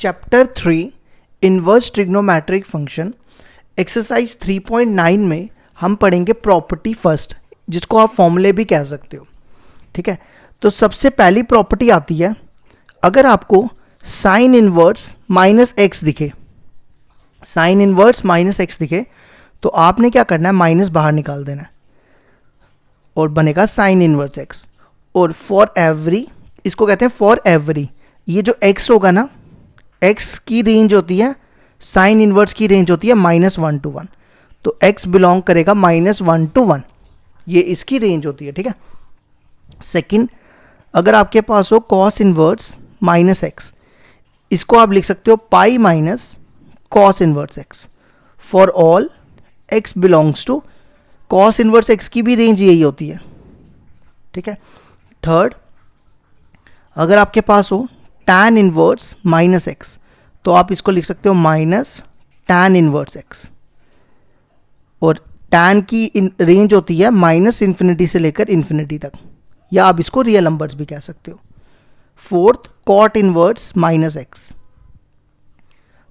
Chapter 3 inverse trigonometric function exercise 3.9 में हम पढ़ेंगे प्रॉपर्टी फर्स्ट, जिसको आप फॉर्मूले भी कह सकते हो। ठीक है, तो सबसे पहली प्रॉपर्टी आती है, अगर आपको साइन इनवर्स माइनस एक्स दिखे, साइन इनवर्स माइनस एक्स दिखे, तो आपने क्या करना है, माइनस बाहर निकाल देना है और बनेगा साइन इनवर्स एक्स। और फॉर एवरी, इसको कहते हैं फॉर एवरी, ये जो x होगा ना, x की रेंज होती है, साइन इनवर्स की रेंज होती है -1 to 1, तो x बिलोंग करेगा -1 to 1, ये इसकी रेंज होती है। ठीक है, सेकंड, अगर आपके पास हो कॉस इनवर्स माइनस एक्स, इसको आप लिख सकते हो pi minus cos inverse X for all x belongs to, cos inverse x की भी रेंज यही होती है। ठीक है, थर्ड, अगर आपके पास हो tan इनवर्स माइनस एक्स, तो आप इसको लिख सकते हो माइनस tan इनवर्स एक्स, और tan की रेंज होती है माइनस इन्फिनिटी से लेकर इन्फिनिटी तक, या आप इसको रियल नंबर्स भी कह सकते हो। Fourth, cot inverse minus x,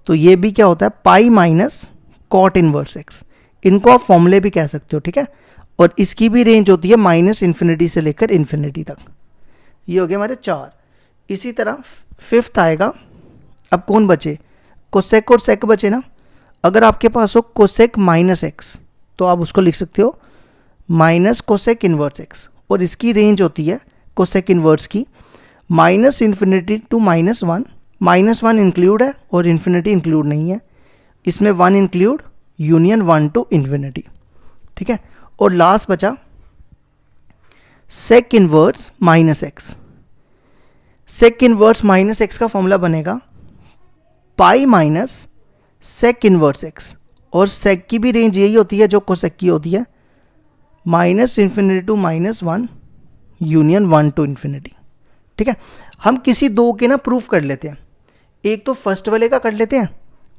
तो ये भी क्या होता है, pi minus cot inverse x, इनको आप फॉर्मूले भी कह सकते हो। ठीक है, और इसकी भी रेंज होती है माइनस इन्फिनिटी से लेकर इन्फिनिटी तक। ये हो गए हमारे चार। इसी तरह फिफ्थ आएगा, अब कौन बचे, कोसेक और सेक बचे ना। अगर आपके पास हो कोसेक माइनस एक्स, तो आप उसको लिख सकते हो माइनस कोसेक इनवर्स एक्स, और इसकी रेंज होती है कोसेक इनवर्स की माइनस इन्फिनिटी टू -1, -1 इंक्लूड है और इन्फिनिटी इंक्लूड नहीं है, इसमें 1 इंक्लूड, यूनियन 1 टू इन्फिनिटी। ठीक है, और लास्ट बचा sec inverse minus X. Sec inverse minus X का फॉर्मूला बनेगा pi minus sec inverse X, और सेक की भी रेंज यही होती है जो कोसेक की होती है, minus infinity to -1, union 1 to infinity. ठीक है, हम किसी दो के ना प्रूफ कर लेते हैं, एक तो फर्स्ट वाले का कर लेते हैं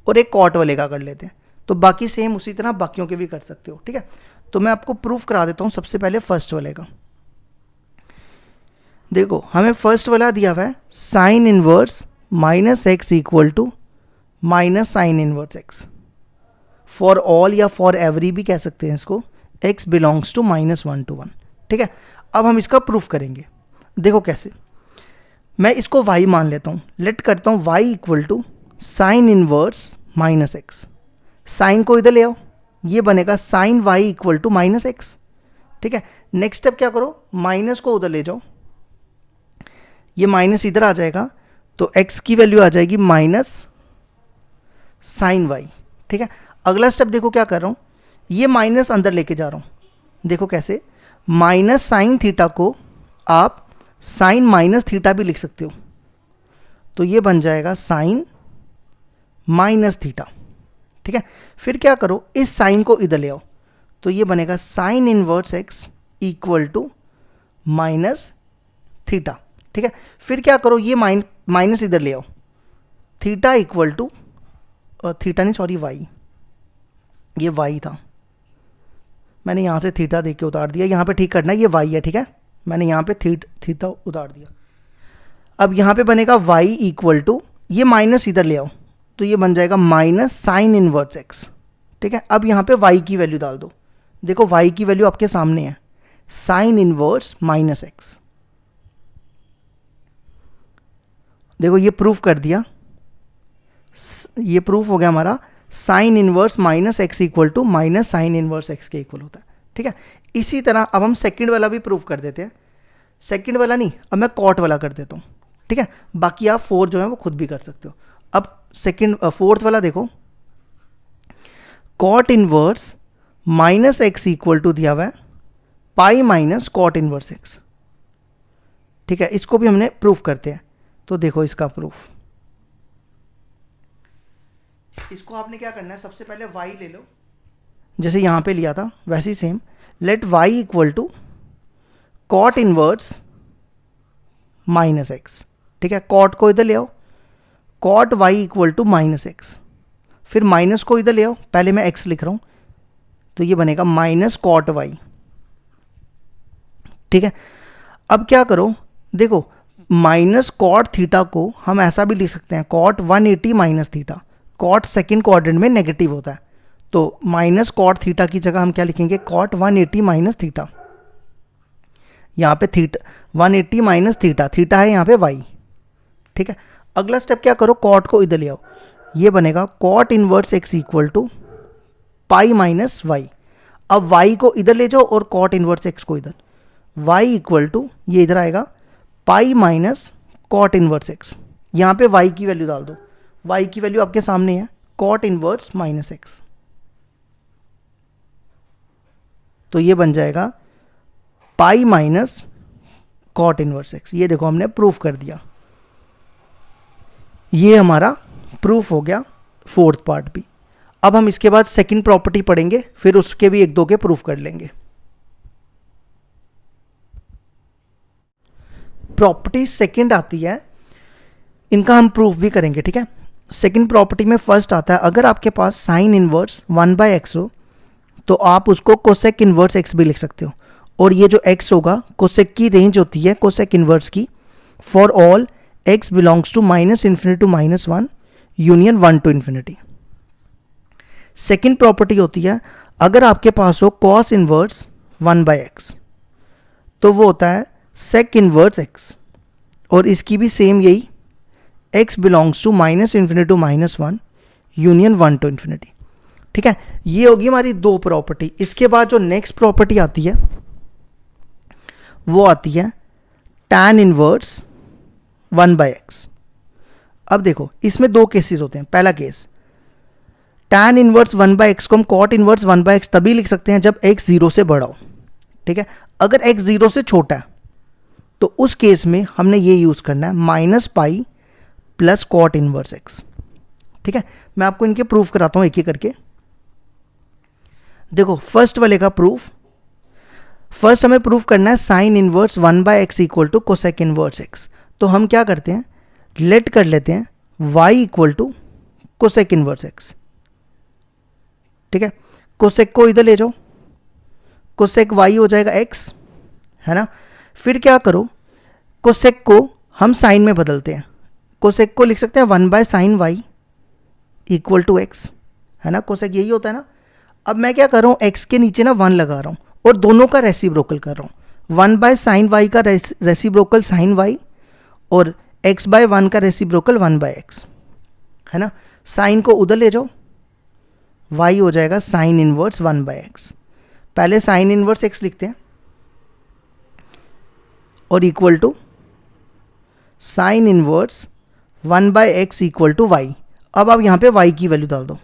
और एक कॉट वाले का कर लेते हैं, तो बाकी सेम उसी तरह बाकियों के भी कर सकते हो। ठीक है, तो मैं आपको प्रूफ करा देता हूँ सबसे पहले फर्स्ट वाले का। देखो, हमें फर्स्ट वाला दिया हुआ है sine inverse minus x equal to minus sine inverse X for all, या फॉर एवरी भी कह सकते हैं इसको, x बिलोंग्स टू -1 to 1। ठीक है, अब हम इसका प्रूफ करेंगे। देखो कैसे, मैं इसको y मान लेता हूँ, लेट करता हूँ y equal to sine inverse minus X, sine को इधर ले आओ, ये बनेगा sine y equal to minus x. ठीक है, नेक्स्ट स्टेप क्या करो, माइनस को उधर ले जाओ, ये माइनस इधर आ जाएगा, तो x की वैल्यू आ जाएगी माइनस साइन y। ठीक है, अगला स्टेप देखो क्या कर रहा हूँ, ये माइनस अंदर लेके जा रहा हूँ। देखो कैसे, माइनस साइन थीटा को आप साइन माइनस थीटा भी लिख सकते हो, तो ये बन जाएगा साइन माइनस थीटा। ठीक है, फिर क्या करो, इस साइन को इधर ले आओ, तो ये बनेगा sine inverse x equal to minus theta. ठीक है, फिर क्या करो, ये माइनस इधर ले आओ, थीटा इक्वल टू, थीटा नहीं सॉरी वाई, ये वाई था, मैंने यहाँ से थीटा देख के उतार दिया, यहाँ पे ठीक करना है, ये वाई है। ठीक है, मैंने यहाँ पे थीटा उतार दिया। अब यहाँ पे बनेगा वाई इक्वल टू, ये माइनस इधर ले आओ, तो ये बन जाएगा माइनस साइन इनवर्स एक्स। ठीक है, अब यहाँ पे वाई की वैल्यू डाल दो, देखो वाई की वैल्यू आपके सामने है, साइन इनवर्स माइनस एक्स। देखो ये प्रूफ कर दिया, ये प्रूफ हो गया हमारा, sine inverse minus x equal to minus sine inverse x के इक्वल होता है। ठीक है, इसी तरह अब हम सेकंड वाला भी प्रूफ कर देते हैं, सेकंड वाला नहीं, अब मैं कॉट वाला कर देता हूँ। ठीक है, बाकी आप फोर जो है वो खुद भी कर सकते हो। अब फोर्थ वाला देखो, cot inverse minus x equal to दिया हुआ है pi minus cot inverse x. ठीक है, इसको भी हमने प्रूफ करते हैं, तो देखो इसका प्रूफ, इसको आपने क्या करना है, सबसे पहले y ले लो, जैसे यहाँ पे लिया था वैसे ही same, let y equal to cot inverse minus x. ठीक है, कॉट को इधर ले आओ, cot y equal to minus x, फिर माइनस को इधर ले आओ, पहले मैं x लिख रहा हूँ, तो ये बनेगा माइनस कॉट y। ठीक है, अब क्या करो, देखो माइनस कॉट थीटा को हम ऐसा भी लिख सकते हैं, cot 180 minus theta. Cot second quadrant में नेगेटिव होता है, तो माइनस कॉट थीटा की जगह हम क्या लिखेंगे, कॉट 180 माइनस थीटा। यहाँ पे थीटा 180 माइनस थीटा, थीटा है यहाँ पे y, ठीक है। अगला स्टेप क्या करो, कॉट को इधर ले आओ, ये बनेगा cot inverse x equal to pi minus y. अब y को इधर ले जाओ और कॉट इनवर्स x को इधर, y इक्वल टू ये इधर आएगा pi minus cot inverse x। यहाँ पे y की वैल्यू डाल दो, y की वैल्यू आपके सामने है कॉट इनवर्स माइनस x, तो ये बन जाएगा pi minus cot inverse x। ये देखो हमने प्रूफ कर दिया, ये हमारा प्रूफ हो गया फोर्थ पार्ट भी। अब हम इसके बाद सेकंड प्रॉपर्टी पढ़ेंगे, फिर उसके भी एक दो के प्रूफ कर लेंगे। प्रॉपर्टी सेकंड आती है, इनका हम प्रूफ भी करेंगे, ठीक है। सेकंड प्रॉपर्टी में फर्स्ट आता है, अगर आपके पास साइन इनवर्स 1/x हो तो आप उसको कोसेक इनवर्स x भी लिख सकते हो, और ये जो x होगा कोसेक की रेंज होती है कोसेक इनवर्स की for all x belongs to -∞ to -1 union 1 to infinity. Second property होती है, अगर आपके पास हो कॉस इनवर्स 1/x तो वो होता है सेक इनवर्स x, और इसकी भी सेम यही x belongs to -∞ to -1 union 1 to infinity, ठीक है। ये होगी हमारी दो प्रॉपर्टी। इसके बाद जो नेक्स्ट प्रॉपर्टी आती है वो आती है tan इनवर्स 1/x। अब देखो इसमें दो केसेस होते हैं। पहला केस, tan इनवर्स 1/x को हम कॉट इनवर्स 1/x तभी लिख सकते हैं जब x 0 से बड़ा हो, ठीक है। अगर x 0 से छोटा है तो उस केस में हमने ये यूज़ करना है -pi plus cot inverse x, ठीक है। मैं आपको इनके प्रूफ कराता हूँ एक एक करके। देखो फर्स्ट वाले का प्रूफ, फर्स्ट हमें प्रूफ करना है sine inverse 1/x equal to cosec inverse x। तो हम क्या करते हैं, लेट कर लेते हैं y equal to cosec inverse x, ठीक है। कोसेक को इधर ले जाओ, कोसेक y हो जाएगा x, है ना। फिर क्या करो, कोसेक को हम साइन में बदलते हैं, कोसेक को लिख सकते हैं 1/sin y equal to x, है ना। कोसेक यही होता है ना। अब मैं क्या कर रहा हूँ, x के नीचे ना 1 लगा रहा हूँ और दोनों का रेसिप्रोकल कर रहा हूँ। 1/sin y का रेसिप्रोकल sin y और x/1 का रेसिप्रोकल 1/x, है ना। साइन को उधर ले जाओ, y हो जाएगा साइन इनवर्स 1/x। पहले साइन इनवर्स x लिखते हैं और equal to sine inverse 1/x equal to y। अब आप यहाँ पे y की वैल्यू डाल दो,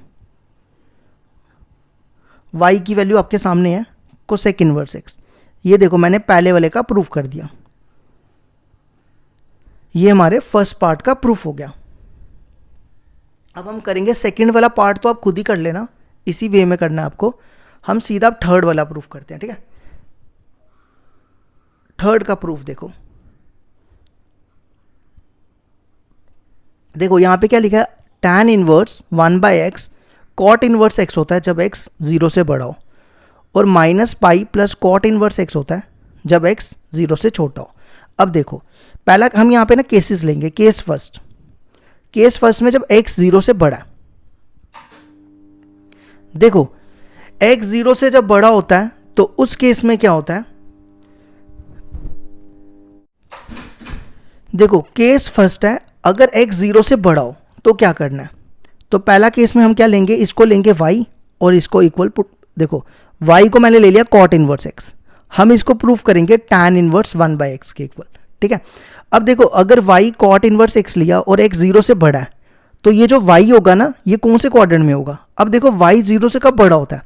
y की वैल्यू आपके सामने है कोसेक इनवर्स x। ये देखो मैंने पहले वाले का प्रूफ कर दिया, ये हमारे फर्स्ट पार्ट का प्रूफ हो गया। अब हम करेंगे सेकंड वाला पार्ट, तो आप खुद ही कर लेना, इसी वे में करना है आपको। हम सीधा थर्ड वाला प्रूफ करते हैं, ठीक है। थर्ड का प्रूफ देखो, देखो यहां पे क्या लिखा है, tan inverse 1/x cot inverse x होता है जब x 0 से बड़ा हो, और -pi plus cot inverse x होता है जब x 0 से छोटा हो। अब देखो पहला हम यहाँ पे ना केसेस लेंगे, केस फर्स्ट। केस फर्स्ट में जब x 0 से बड़ा है, देखो x 0 से जब बड़ा होता है तो उस केस में क्या होता है, देखो केस फर्स्ट है, अगर x 0 से बड़ा हो तो क्या करना है। तो पहला केस में हम क्या लेंगे, इसको लेंगे y और इसको इक्वल पुट, देखो y को मैंने ले लिया कॉट इनवर्स x, हम इसको प्रूफ करेंगे tan इनवर्स 1/x के इक्वल, ठीक है। अब देखो अगर y कॉट इनवर्स x लिया और x 0 से बड़ा है तो ये जो y होगा ना, ये कौन से क्वाड्रेंट में होगा। अब देखो y 0 से कब बड़ा होता है,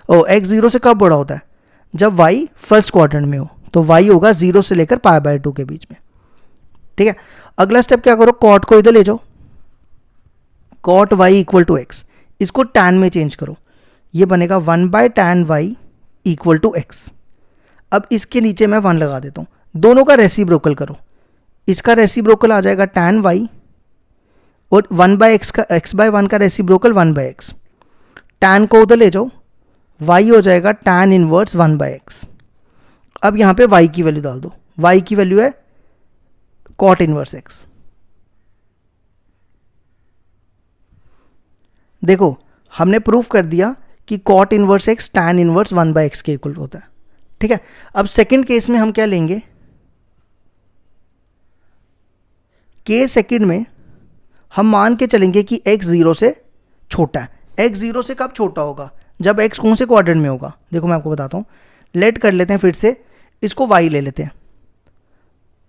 ओ x 0 से कब बड़ा होता है, जब y फर्स्ट क्वाड्रेंट में हो, तो y होगा 0 से लेकर π/2 के बीच में, ठीक है। अगला स्टेप क्या करो, कॉट को इधर ले जाओ, cot y equal to x, इसको tan में चेंज करो, ये बनेगा 1/tan y equal to x। अब इसके नीचे मैं 1 लगा देता हूँ, दोनों का रेसिप्रोकल करो, इसका रेसिप्रोकल आ जाएगा tan y और 1/x का x/1 का रेसिप्रोकल 1/x। tan को उधर ले जाओ, y हो जाएगा tan इनवर्स 1/x। अब यहाँ पे y की वैल्यू डाल दो, y की वैल्यू है कॉट इनवर्स एक्स। देखो हमने प्रूफ कर दिया कि cot inverse x tan inverse 1/x के इक्वल होता है। ठीक है, अब सेकंड केस में हम क्या लेंगे, केस सेकंड में हम मान के चलेंगे कि x 0 से छोटा है। x 0 से कब छोटा होगा, जब x कौन से क्वाड्रेंट में होगा। देखो मैं आपको बताता हूँ, लेट कर लेते हैं फिर से, इसको y ले लेते हैं।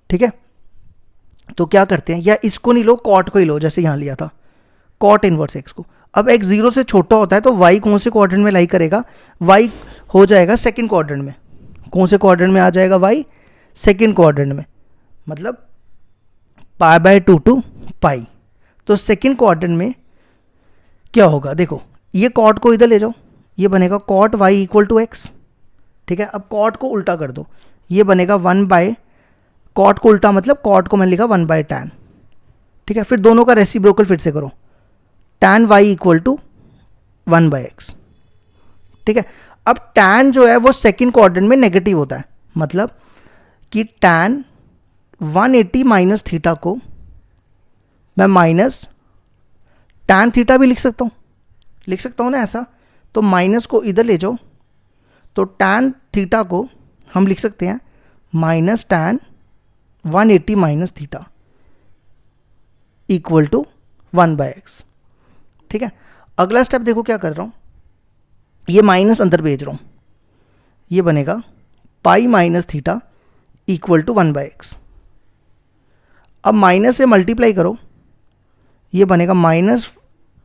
ठीक है, तो क्या करते हैं, या इसको नहीं लो, कॉट को ही लो, जैसे यहाँ लिया था कॉट इनवर्स x को। अब x 0 से छोटा होता है तो y कौन से क्वाड्रेंट में लाई करेगा, y हो जाएगा सेकंड क्वाड्रेंट में। कौन से क्वाड्रेंट में आ जाएगा y, सेकंड क्वाड्रेंट में, मतलब π/2 टू पाई। तो सेकंड क्वाड्रेंट में क्या होगा, देखो ये कॉट को इधर ले जाओ, ये बनेगा cot y equal to x. ठीक है, अब कॉट को उल्टा कर दो, ये बनेगा 1/, कॉट को उल्टा मतलब कॉट को मैंने लिखा 1/tan। ठीक है, फिर दोनों का रेसिप्रोकल फिर से करो, tan y equal to 1/x। ठीक है, अब tan जो है वो सेकंड क्वाड्रेंट में नेगेटिव होता है, मतलब कि tan 180 माइनस थीटा को मैं माइनस tan थीटा भी लिख सकता हूँ ना ऐसा। तो माइनस को इधर ले जाओ, तो tan थीटा को हम लिख सकते हैं minus tan 180 minus theta equal to 1/x। ठीक है, अगला स्टेप देखो क्या कर रहा हूँ, ये माइनस अंदर भेज रहा हूँ, ये बनेगा pi minus theta equal to 1/x। अब माइनस से मल्टीप्लाई करो, ये बनेगा minus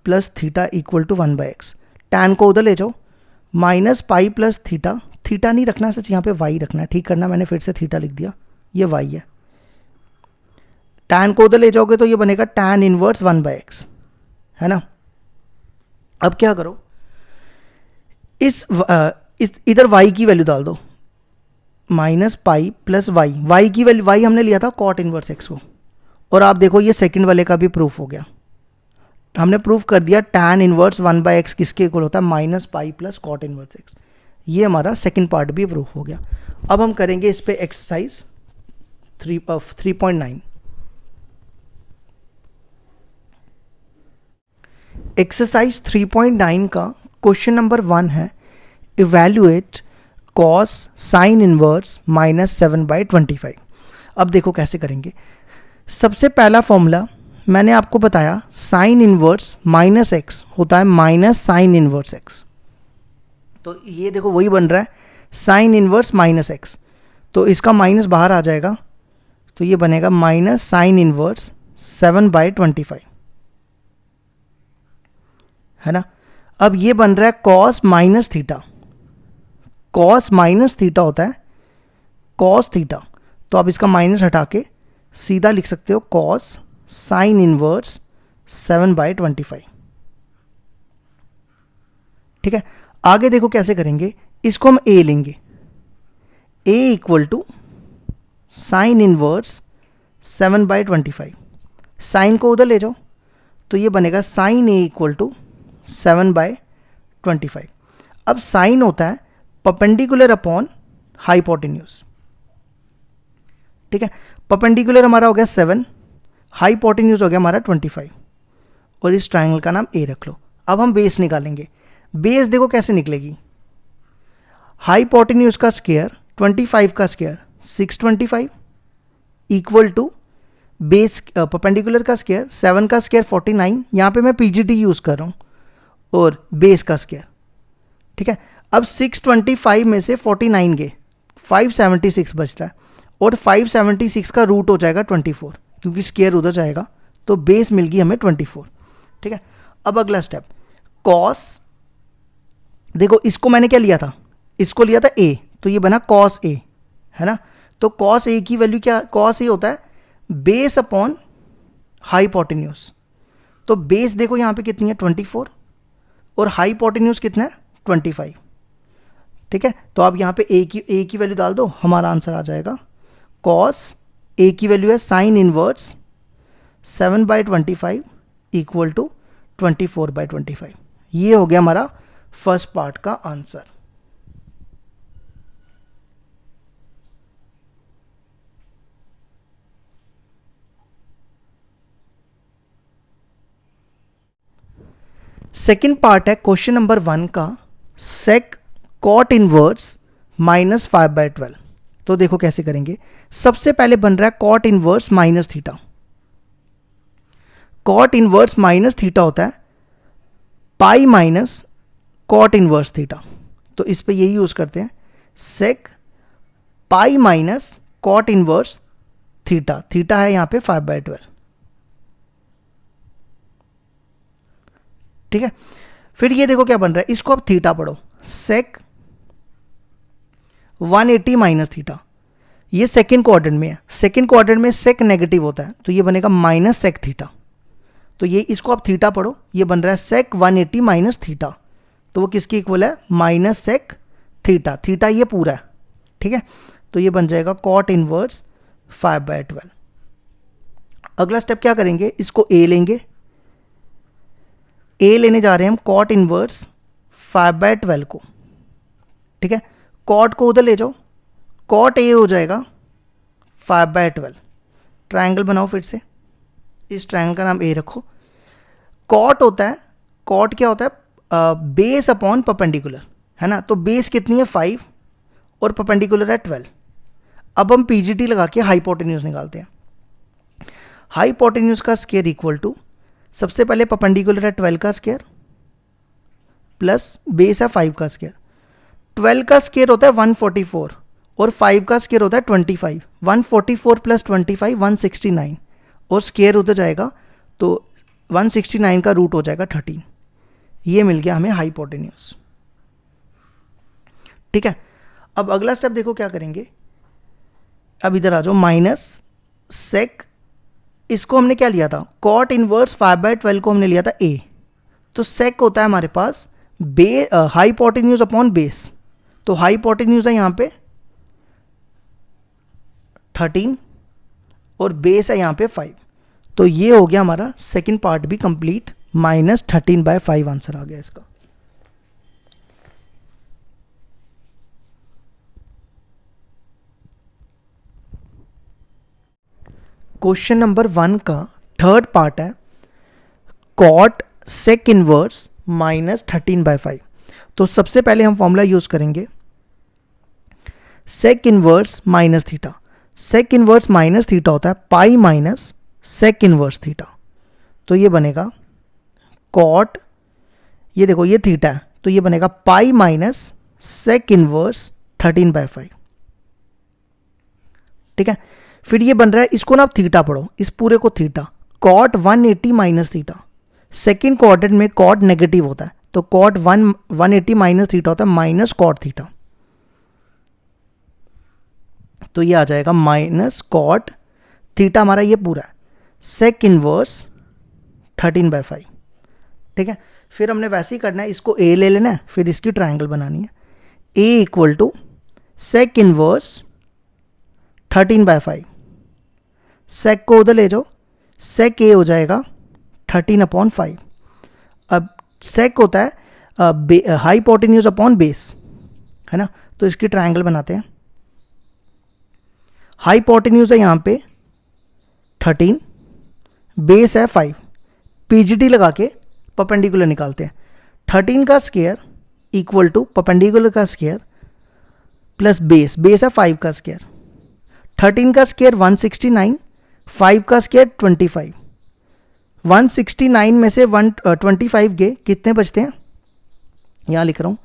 plus theta equal to 1/x। Tan को उधर ले जाओ, minus pi plus theta, theta नहीं रखना सच, यहाँ पे वाई रखना है, ठीक करना, मैंने फिर से थीटा लिख दिया, ये वाई है। टैन को उधर ले जाओगे तो ये बनेगा टैन इनवर्स 1/x, है ना। अब क्या करो, इस इधर y की वैल्यू डाल दो, minus pi plus y, y की वैल्यू, y हमने लिया था कॉट इनवर्स x को, और आप देखो ये सेकंड वाले का भी प्रूफ हो गया, हमने प्रूफ कर दिया टैन इनवर्स 1/x किसके इक्वल होता है, minus pi plus cot inverse x। ये हमारा सेकंड पार्ट भी प्रूफ हो गया। अब हम करेंगे इस पे एक्सरसाइज 3.9। एक्सरसाइज 3.9 का क्वेश्चन नंबर 1 है, इवैल्यूएट कॉस साइन इनवर्स -7/25। अब देखो कैसे करेंगे। सबसे पहला फॉर्मूला मैंने आपको बताया, साइन इनवर्स माइनस एक्स होता है माइनस साइन इनवर्स एक्स। तो ये देखो वही बन रहा है, साइन इनवर्स माइनस एक्स, तो इसका माइनस बाहर आ जाएगा, तो ये बनेगा माइनस साइन इनवर्स 7/25, है ना। अब ये बन रहा है cos minus theta, cos minus theta होता है कॉस थीटा, तो आप इसका माइनस हटा के सीधा लिख सकते हो कॉस साइन इनवर्स 7/25। ठीक है, आगे देखो कैसे करेंगे, इसको हम a लेंगे, a equal to sine inverse 7/25। Sine को उधर ले जाओ, तो ये बनेगा साइन a इक्वल टू 7/25। अब साइन होता है परपेंडिकुलर अपॉन हाइपोटेन्यूज। ठीक है, परपेंडिकुलर हमारा हो गया 7, हाइपोटेन्यूज हो गया हमारा 25, और इस ट्रायंगल का नाम ए रख लो। अब हम बेस निकालेंगे, बेस देखो कैसे निकलेगी, हाइपोटेन्यूज का स्क्वायर 25 का square 625 equal to base perpendicular का स्क्वायर 7 का स्क्वायर 49, यहाँ पे मैं पीजीटी यूज कर रहा हूँ, और बेस का स्क्वायर। ठीक है, अब 625 में से 49 गए, 576 बचता है, और 576 का रूट हो जाएगा 24, क्योंकि स्क्वायर उधर जाएगा, तो बेस मिल गई हमें 24। ठीक है, अब अगला स्टेप, कॉस, देखो इसको मैंने क्या लिया था, इसको लिया था a, तो ये बना कॉस a, है ना। तो कॉस a की वैल्यू क्या, कॉस a होता है बेस अपॉन हाइपोटेन्यूज। तो बेस देखो यहाँ पे कितनी है 24, और हाइपोटेन्यूज कितना है 25। ठीक है, तो आप यहाँ पे a की वैल्यू डाल दो, हमारा आंसर आ जाएगा कॉस a की वैल्यू है साइन इनवर्स 7/25 इक्वल टू 24/25। ये हो गया हमारा फर्स्ट पार्ट का आंसर। सेकेंड पार्ट है क्वेश्चन नंबर 1 का, सेक कॉट इनवर्स माइनस 5/12। तो देखो कैसे करेंगे। सबसे पहले बन रहा है cot inverse minus theta. Cot inverse minus theta होता है pi minus cot inverse theta. तो इस पे यही यूज करते हैं, sec pi minus cot inverse theta. Theta है यहां पे 5/12। ठीक है, फिर ये देखो क्या बन रहा है, इसको अब थीटा पढ़ो, सेक 180 माइनस थीटा। ये सेकेंड क्वाड्रेंट में है, सेकेंड क्वाड्रेंट में सेक नेगेटिव होता है, तो ये बनेगा माइनस सेक थीटा। तो ये इसको आप थीटा पढ़ो, ये बन रहा है सेक 180 माइनस थीटा। तो वो किसकी इक्वल है, माइनस सेक थीटा। थीटा ये पूरा है, ठीक है। तो ये बन जाएगा कॉट इनवर्स 5/12। अगला स्टेप क्या करेंगे, इसको ए लेंगे, ए लेने जा रहे हैं हम कॉट इनवर्स 5/12 को। ठीक है, कॉट को उधर ले जाओ, कॉट ए हो जाएगा 5/12। ट्रायंगल बनाओ फिर से, इस ट्रायंगल का नाम ए रखो। कॉट होता है, कॉट क्या होता है, बेस अपॉन परपेंडिकुलर, है ना। तो बेस कितनी है 5 और परपेंडिकुलर है 12। अब हम पीजीटी लगा के हाइपोटेन्यूज निकालते हैं। हाइपोटेन्यूज का स्क्वायर इक्वल टू, सबसे पहले परपेंडिकुलर है 12 का स्क्वायर प्लस बेस है 5 का स्क्वायर। 12 का स्क्वायर होता है 144 और 5 का स्क्वायर होता है 25। 144 प्लस 25 169 और स्क्वायर उधर जाएगा तो 169 का रूट हो जाएगा 13। ये मिल गया हमें हाइपोटेन्यूज। ठीक है, अब अगला स्टेप देखो क्या करेंगे। अब इधर आ जाओ, माइनस सेक, इसको हमने क्या लिया था, कॉट इनवर्स 5/12 को हमने लिया था ए। तो सेक होता है हमारे पास हाइपोटेन्यूज अपॉन बेस। तो हाइपोटेन्यूज है यहाँ पे 13 और बेस है यहाँ पे 5। तो ये हो गया हमारा सेकंड पार्ट भी कंप्लीट, -13/5 आंसर आ गया इसका। क्वेश्चन नंबर 1 का थर्ड पार्ट है कॉट सेक इनवर्स -13/5। तो सबसे पहले हम फॉर्मूला यूज करेंगे sec inverse minus theta. Sec inverse minus theta होता है pi minus sec inverse theta. तो ये बनेगा कॉट, ये देखो ये थीटा है, तो ये बनेगा पाई माइनस सेक इनवर्स 13/5। ठीक है, फिर ये बन रहा है, इसको ना आप थीटा पढ़ो, इस पूरे को theta, cot 180 minus theta. Second quadrant में कॉट नेगेटिव होता है, तो कॉट 180 माइनस थीटा होता है माइनस कॉट थीटा। तो ये आ जाएगा माइनस कॉट थीटा, हमारा ये पूरा है सेक इनवर्स 13/5। ठीक है, फिर हमने वैसे ही करना है, इसको ए ले लेना है, फिर इसकी ट्रायंगल बनानी है। ए इक्वल टू सेक इनवर्स 13/5, सेक को उधर ले जाओ, सेक ए हो जाएगा 13/5। अब सेक होता है हाइपोटेन्यूज अपॉन बेस, है ना। तो इसकी ट्रायंगल बनाते हैं। हाइपोटेन्यूज है यहाँ पे 13, बेस है 5, पीजीटी लगा के परपेंडिकुलर निकालते हैं। 13 का स्क्वायर इक्वल टू परपेंडिकुलर का स्क्वायर प्लस बेस, बेस है 5 का स्क्वायर। 13 का स्क्वायर 169, 5 का स्क्वायर 25। 169 में से 125 गए, कितने बचते हैं, यहाँ लिख रहा हूँ,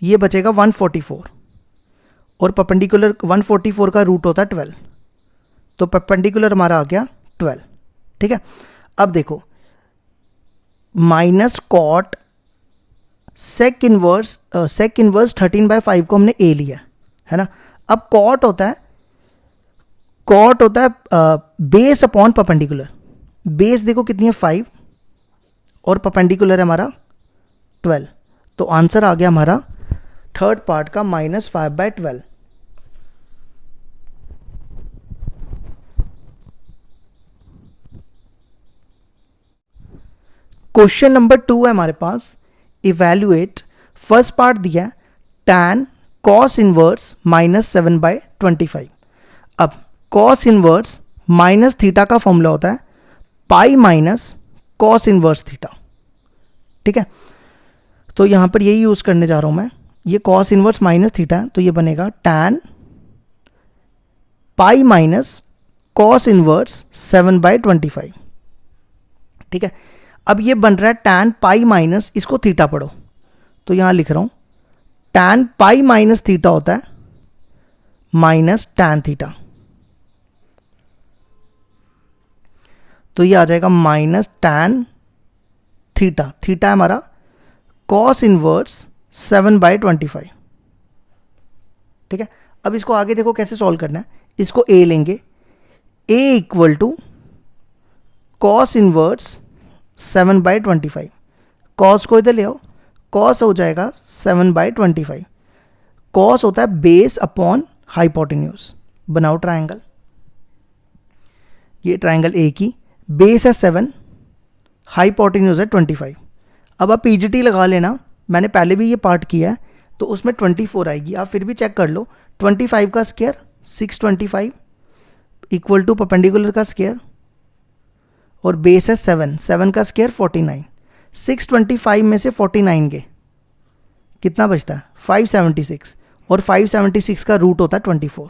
ये बचेगा 144 और परपेंडिकुलर 144 का रूट होता है 12, तो परपेंडिकुलर हमारा आ गया 12। ठीक है, अब देखो माइनस कॉट सेक इनवर्स 13/5 को हमने ए लिया, है ना। अब कॉट होता है बेस अपॉन परपेंडिकुलर। बेस देखो कितनी है 5 और परपेंडिकुलर है हमारा 12। तो आंसर आ गया हमारा थर्ड पार्ट का -5/12। क्वेश्चन नंबर 2 है हमारे पास, इवैल्यूएट। फर्स्ट पार्ट दिया है tan cos इनवर्स -7/25। अब cos इनवर्स माइनस थीटा का फॉर्मूला होता है pi minus cos inverse theta. ठीक है, तो यहाँ पर यही यूज़ करने जा रहा हूँ मैं, ये कॉस इनवर्स माइनस थीटा है, तो ये बनेगा टैन पाई माइनस कॉस इनवर्स 7/25। ठीक है, अब ये बन रहा है टैन पाई माइनस, इसको थीटा पढ़ो, तो यहाँ लिख रहा हूँ टैन पाई माइनस थीटा होता है माइनस टैन थीटा, तो ये आ जाएगा माइनस टैन थीटा, थीटा है हमारा कॉस इनवर्स 7/25। ठीक है, अब इसको आगे देखो कैसे सॉल्व करना है, इसको a लेंगे, a equal to cos inverse 7/25, cos को इधर ले आओ, कॉस हो जाएगा 7/25, कॉस होता है बेस अपॉन हाइपोटेन्यूज, बनाओ ट्रायंगल, ये ट्रायंगल ए की बेस है 7, हाइपोटेन्यूज है 25। अब आप पीजीटी लगा लेना, मैंने पहले भी ये पार्ट किया है, तो उसमें 24 आएगी, आप फिर भी चेक कर लो, 25 का स्क्वायर 625 इक्वल टू परपेंडिकुलर का स्क्वायर और बेस है 7, 7 का स्क्वायर 49, 625 में से 49 के कितना बचता है 576, और 576 का रूट होता है 24।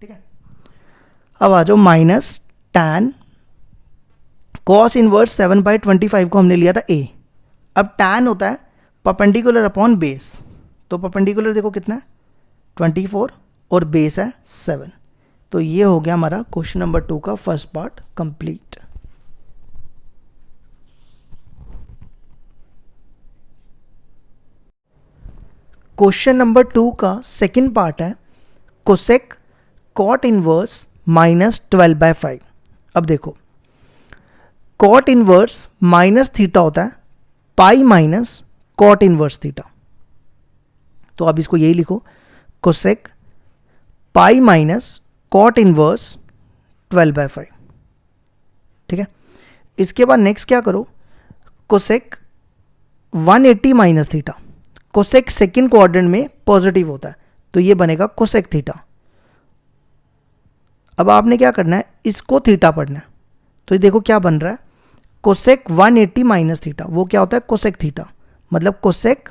ठीक है, अब आ जाओ माइनस टैन कॉस इनवर्स 7/25 को हमने लिया था a, अब टैन होता है परपेंडिकुलर अपॉन बेस, तो परपेंडिकुलर देखो कितना है 24 और बेस है 7, तो ये हो गया हमारा क्वेश्चन नंबर 2 का first part complete. Question number 2 का सेकंड पार्ट है कोसेक कॉट इनवर्स -12/5। अब देखो कॉट इनवर्स माइनस थीटा होता है pi minus cot inverse theta, तो अब इसको यही लिखो cosec pi minus cot inverse 12/5। ठीक है, इसके बाद नेक्स्ट क्या करो, cosec 180 minus theta, cosec second quadrant में पॉजिटिव होता है, तो ये बनेगा कोसेक थीटा। अब आपने क्या करना है, इसको थीटा पढ़ना है, तो ये देखो क्या बन रहा है कोसेक 180 माइनस थीटा, वो क्या होता है कोसेक थीटा, मतलब कोसेक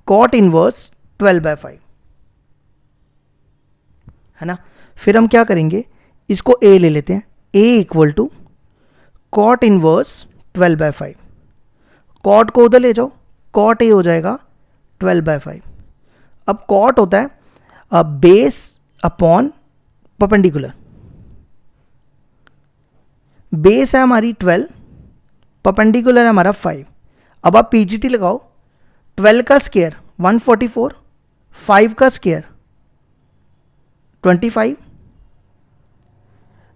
कॉट इनवर्स 12/5 है ना। फिर हम क्या करेंगे, इसको a ले लेते हैं, a equal to cot inverse 12/5, cot को उधर ले जाओ, कॉट a हो जाएगा 12/5। अब कॉट होता है बेस अपॉन परपेंडिकुलर, बेस है हमारी 12, परपेंडिकुलर है हमारा 5। अब आप पीजीटी लगाओ, 12 का स्क्वायर 144, 5 का स्क्वायर 25,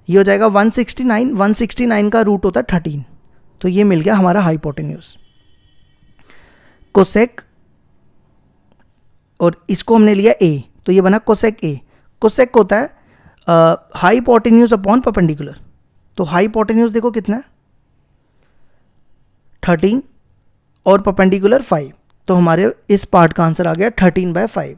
ये हो जाएगा 169, 169 का रूट होता है 13, तो ये मिल गया हमारा हाइपोटेन्यूज। कोसेक और इसको हमने लिया a, तो ये बना कोसेक a, कोसेक होता है हाइपोटेन्यूज अपॉन परपेंडिकुलर, तो हाइपोटेन्यूज देखो कितना है 13 और परपेंडिकुलर 5, तो हमारे इस पार्ट का आंसर आ गया 13/5।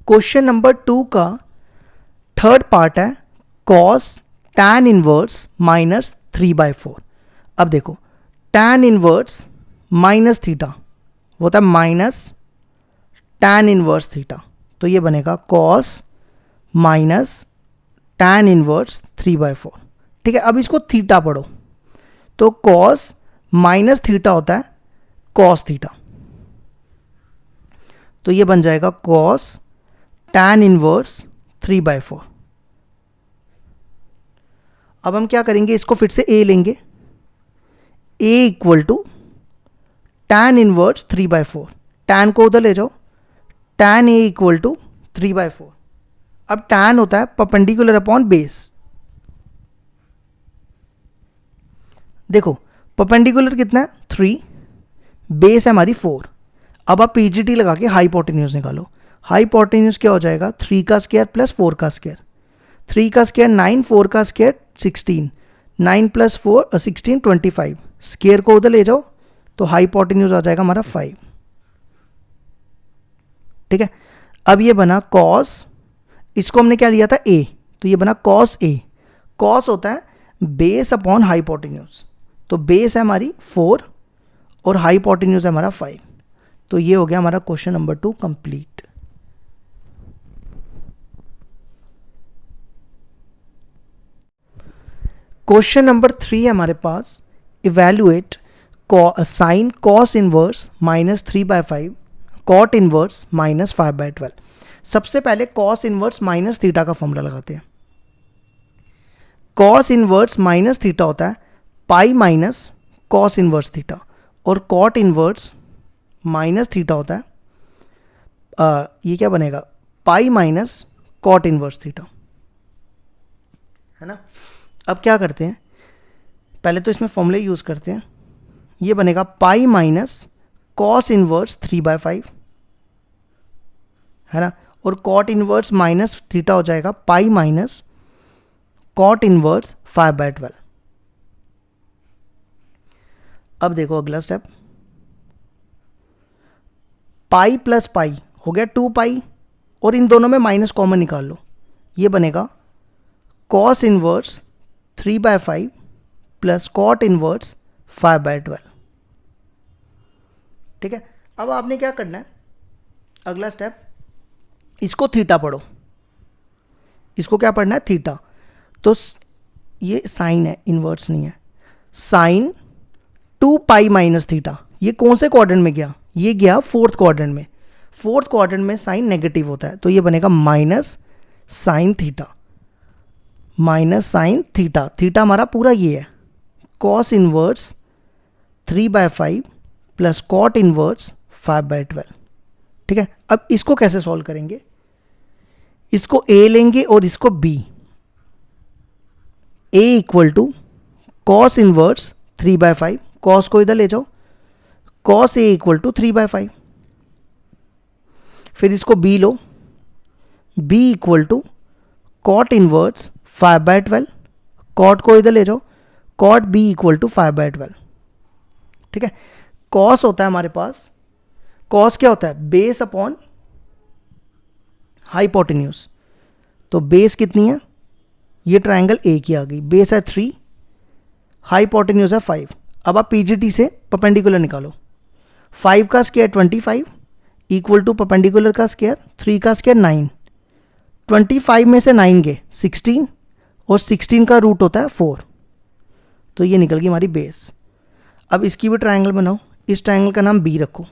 क्वेश्चन नंबर 2 का थर्ड पार्ट है कॉस टैन इनवर्स -3/4। अब देखो टैन इनवर्स माइनस थीटा होता है माइनस टैन इनवर्स थीटा, तो ये बनेगा कॉस माइनस टैन इनवर्स 3/4। ठीक है, अब इसको थीटा पढ़ो, तो कॉस माइनस थीटा होता है कॉस थीटा, तो ये बन जाएगा कॉस टैन इनवर्स 3/4। अब हम क्या करेंगे, इसको फिर से a लेंगे, a equal to tan inverse 3/4, tan को उधर ले जाओ, टैन a इक्वल टू 3/4। अब टैन होता है परपेंडिकुलर अपॉन बेस, देखो परपेंडिकुलर कितना है 3, बेस है हमारी 4। अब आप पीजीटी लगा के हाइपोटेन्यूज निकालो, हाइपोटेन्यूज क्या हो जाएगा 3 का स्क्वायर प्लस 4 का स्क्वायर, 3 का स्क्वायर 9, 4 का स्क्वायर 16, 9 प्लस 4 16 25, स्क्वायर को उधर ले जाओ तो हाइपोटेन्यूज आ जाएगा हमारा 5। ठीक है, अब ये बना कॉस इसको हमने क्या लिया था a, तो ये बना cos a। cos होता है बेस अपॉन हाइपोटेन्यूज, तो बेस है हमारी 4 और हाइपोटेन्यूज है हमारा 5। तो ये हो गया हमारा question number 2 complete. Question number 3 है हमारे पास, evaluate sin cos inverse -3/5 cot inverse -5/12। सबसे पहले कॉस इनवर्स माइनस थीटा का फॉर्मूला लगाते हैं। कॉस इनवर्स माइनस थीटा होता है pi minus cos inverse theta, और कॉट इनवर्स माइनस थीटा होता है ये क्या बनेगा, pi minus cot inverse theta, है ना। अब क्या करते हैं, पहले तो इसमें फॉर्मूले यूज़ करते हैं। ये बनेगा पाई माइनस कॉस इनवर्स 3/5, है ना, और कॉट इनवर्स माइनस थीटा हो जाएगा पाई माइनस कॉट इनवर्स 5/12। अब देखो अगला स्टेप, पाई प्लस पाई हो गया 2 पाई, और इन दोनों में माइनस कॉमन निकाल लो, ये बनेगा cos inverse 3/5 plus cot inverse 5/12। ठीक है, अब आपने क्या करना है, अगला स्टेप, इसको थीटा पढ़ो। इसको क्या पढ़ना है, थीटा। तो ये साइन है, इनवर्स नहीं है। साइन 2 पाई माइनस थीटा, ये कौन से क्वाड्रेंट में गया, ये गया फोर्थ क्वाड्रेंट में। फोर्थ क्वाड्रेंट में साइन नेगेटिव होता है, तो ये बनेगा minus sine theta, minus sine theta. Theta हमारा पूरा ये है, cos inverse 3/5 plus cot inverse 5/12। ठीक है, अब इसको कैसे सॉल्व करेंगे, इसको a लेंगे और इसको b। a equal to cos inverse 3/5, cos को इधर ले जाओ, कॉस a इक्वल टू 3/5। फिर इसको b लो, b equal to cot inverse 5/12, cot को इधर ले जाओ, कॉट b इक्वल टू 5/12। ठीक है, कॉस होता है हमारे पास, कॉस क्या होता है, बेस अपॉन हाइपोटेन्यूज। तो बेस कितनी है, ये ट्रायंगल ए की आ गई, बेस है 3, हाइपोटेन्यूज है 5। अब आप पीजीटी से परपेंडिकुलर निकालो, 5 का स्क्वायर 25 इक्वल टू परपेंडिकुलर का स्क्वायर 3 का स्क्वायर 9। 25 में से 9 गए 16, और 16 का रूट होता है 4, तो ये निकल गई हमारी बेस। अब इसकी भी ट्रायंगल बनाओ, इस ट्रायंगल का नाम बी रखो।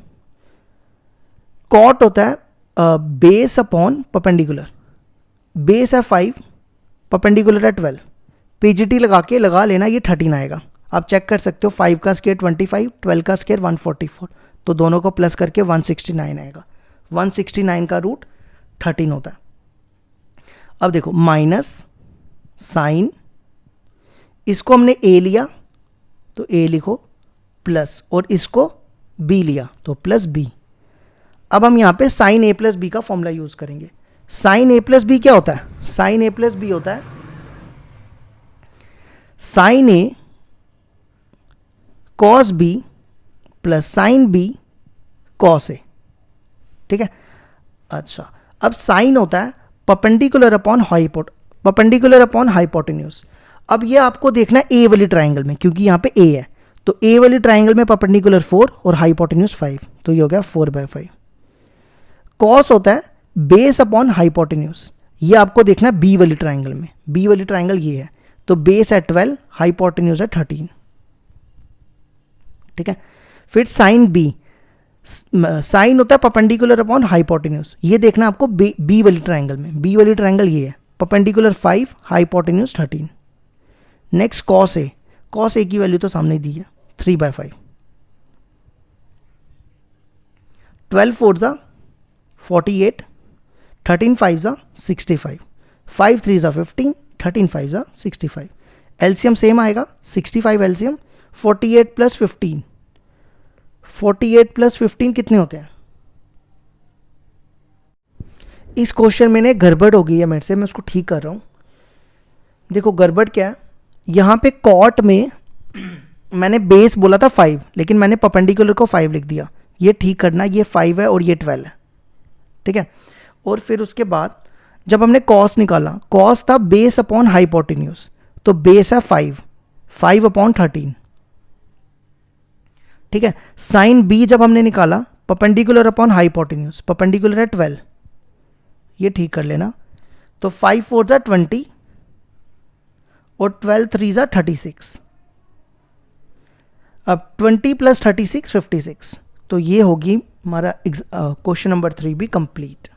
कॉट होता है बेस अपॉन परपेंडिकुलर, बेस है 5, परपेंडिकुलर है 12, पीजीटी लगा लेना, ये 13 आएगा। आप चेक कर सकते हो, 5 का स्क्वायर 25, 12 का स्क्वायर 144, तो दोनों को प्लस करके 169 आएगा। 169 का रूट 13 होता है। अब देखो माइनस साइन, इसको हमने a लिया तो a लिखो, प्लस, और इसको b लिया तो प्लस b। अब हम यहाँ पे साइन a प्लस बी का फॉर्मूला यूज करेंगे। साइन a प्लस बी क्या होता है, साइन a प्लस बी होता है sine a cos b plus sine b cos a। ठीक है, अच्छा, अब साइन होता है परपेंडिकुलर अपॉन हाइपोटेन्यूज। अब ये आपको देखना है ए वाली ट्राइंगल में, क्योंकि यहाँ पे ए है, तो ए वाली ट्राइंगल में परपेंडिकुलर 4 और हाइपोटेन्यूज 5, तो ये हो गया 4/5। कॉस होता है बेस अपॉन हाइपोटेन्यूज, ये आपको देखना है बी वाली ट्राइंगल में, बी वाली ट्राइंगल ये है, तो बेस है 12, हाइपोटेन्यूज है 13। ठीक है, फिर साइन बी, साइन होता है परपेंडिकुलर अपॉन हाइपोटेन्यूज, ये देखना आपको बी वाली ट्राइंगल में, बी वाली ट्राइंगल ये है, perpendicular 5, hypotenuse 13। Next cos A, cos A की वैल्यू तो सामने दी है 3/5। 12 4 ज़ा 48, 13 5 ज़ा 65, 5 3 ज़ा 15, 13 5 ज़ा 65। एलसीएम सेम आएगा, 65 एलसीएम, 48 प्लस 15, 48 प्लस 15 कितने होते हैं। इस क्वेश्चन में ने गड़बड़ हो गई है मेरे से, मैं उसको ठीक कर रहा हूँ। देखो गड़बड़ क्या है, यहाँ पे कॉट में मैंने बेस बोला था 5, लेकिन मैंने परपेंडिकुलर को 5 लिख दिया, ये ठीक करना, ये 5 है और ये 12 है। ठीक है, और फिर उसके बाद जब हमने कॉस निकाला, कॉस था बेस अपॉन हाइपोटेन्यूज, तो बेस है 5 अपॉन 13, ठीक है। साइन बी जब हमने निकाला, परपेंडिकुलर अपॉन हाइपोटेन्यूज, परपेंडिकुलर है 12, ये ठीक कर लेना। तो 5 4 जा 20 और 12 3 जा 36। अब 20 प्लस 36 56। तो ये होगी हमारा क्वेश्चन नंबर 3 भी कंप्लीट।